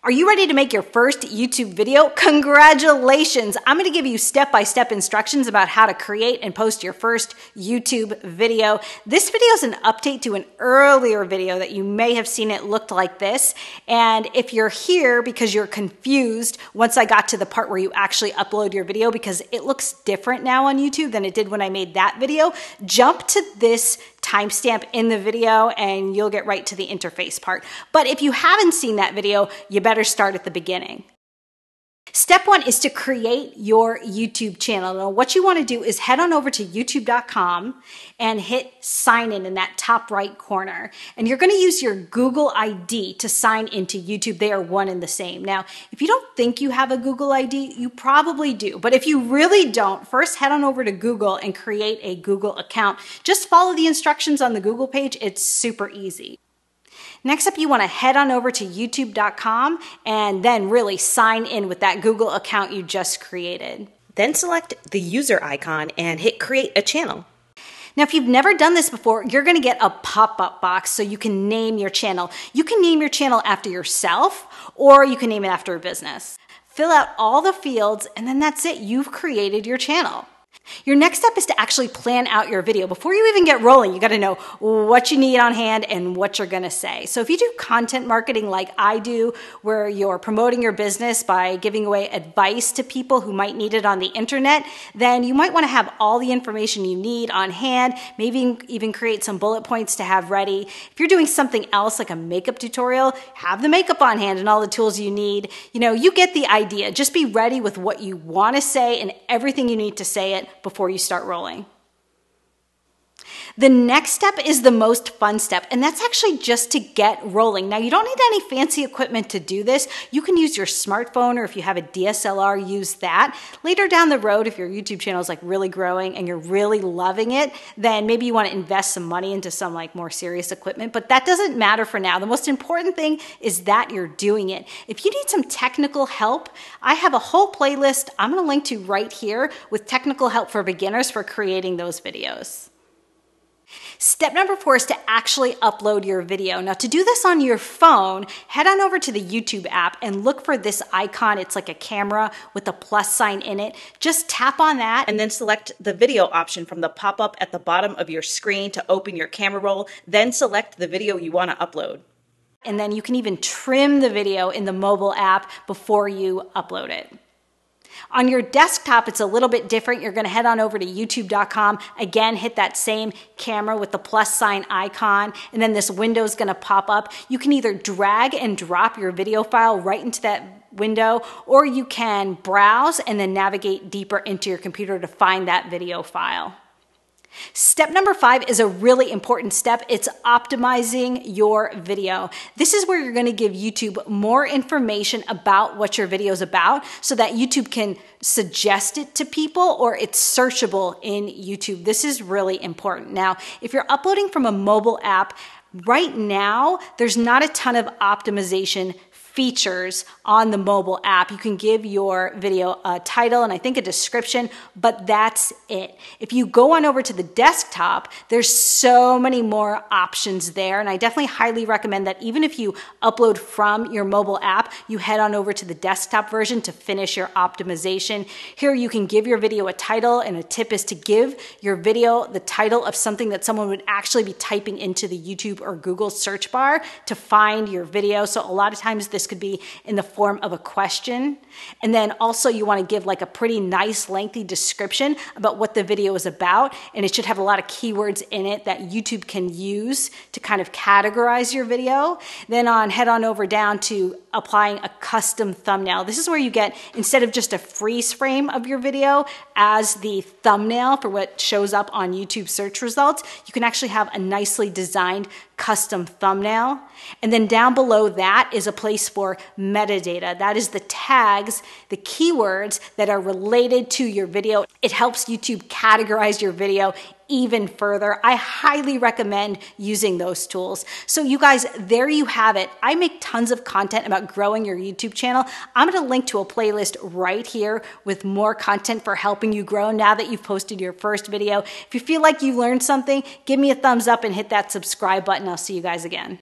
Are you ready to make your first YouTube video? Congratulations! I'm going to give you step-by-step instructions about how to create and post your first YouTube video. This video is an update to an earlier video that you may have seen. It looked like this. And if you're here because you're confused once I got to the part where you actually upload your video because it looks different now on YouTube than it did when I made that video, jump to this timestamp in the video and you'll get right to the interface part. But if you haven't seen that video, you better start at the beginning. Step one is to create your YouTube channel. Now, what you want to do is head on over to youtube.com and hit sign in that top right corner. And you're going to use your Google ID to sign into YouTube. They are one and the same. Now, if you don't think you have a Google ID, you probably do. But if you really don't, first head on over to Google and create a Google account. Just follow the instructions on the Google page. It's super easy. Next up, you want to head on over to youtube.com and then really sign in with that Google account you just created. Then select the user icon and hit create a channel. Now, if you've never done this before, you're going to get a pop-up box so you can name your channel. You can name your channel after yourself or you can name it after a business. Fill out all the fields and then that's it. You've created your channel. Your next step is to actually plan out your video. Before you even get rolling, you got to know what you need on hand and what you're going to say. So if you do content marketing like I do, where you're promoting your business by giving away advice to people who might need it on the internet, then you might want to have all the information you need on hand, maybe even create some bullet points to have ready. If you're doing something else like a makeup tutorial, have the makeup on hand and all the tools you need. You get the idea. Just be ready with what you want to say and everything you need to say it before you start rolling. The next step is the most fun step, and that's actually just to get rolling. Now, you don't need any fancy equipment to do this. You can use your smartphone, or if you have a DSLR, use that. Later down the road, if your YouTube channel is like really growing and you're really loving it, then maybe you want to invest some money into some like more serious equipment, but that doesn't matter for now. The most important thing is that you're doing it. If you need some technical help, I have a whole playlist I'm going to link to right here with technical help for beginners for creating those videos. Step number 4 is to actually upload your video. Now, to do this on your phone, head on over to the YouTube app and look for this icon. It's like a camera with a plus sign in it. Just tap on that and then select the video option from the pop-up at the bottom of your screen to open your camera roll. Then select the video you want to upload. And then you can even trim the video in the mobile app before you upload it. On your desktop, it's a little bit different. You're going to head on over to youtube.com. Again, hit that same camera with the plus sign icon, and then this window is going to pop up. You can either drag and drop your video file right into that window, or you can browse and then navigate deeper into your computer to find that video file. Step number 5 is a really important step. It's optimizing your video. This is where you're going to give YouTube more information about what your video is about so that YouTube can suggest it to people or it's searchable in YouTube. This is really important. Now, if you're uploading from a mobile app, right now, there's not a ton of optimization features on the mobile app. You can give your video a title and I think a description, but that's it. If you go on over to the desktop, there's so many more options there, and I definitely highly recommend that even if you upload from your mobile app, you head on over to the desktop version to finish your optimization. Here you can give your video a title, and a tip is to give your video the title of something that someone would actually be typing into the YouTube or Google search bar to find your video. So a lot of times this could be in the form of a question. And then also you want to give like a pretty nice lengthy description about what the video is about. And it should have a lot of keywords in it that YouTube can use to kind of categorize your video. Then head on over down to applying a custom thumbnail. This is where you get, instead of just a freeze frame of your video as the thumbnail for what shows up on YouTube search results, you can actually have a nicely designed custom thumbnail. And then down below that is a place for metadata. That is the tags, the keywords that are related to your video. It helps YouTube categorize your video even further. I highly recommend using those tools. So you guys, there you have it. I make tons of content about growing your YouTube channel. I'm going to link to a playlist right here with more content for helping you grow now that you've posted your first video. If you feel like you learned something, give me a thumbs up and hit that subscribe button. I'll see you guys again.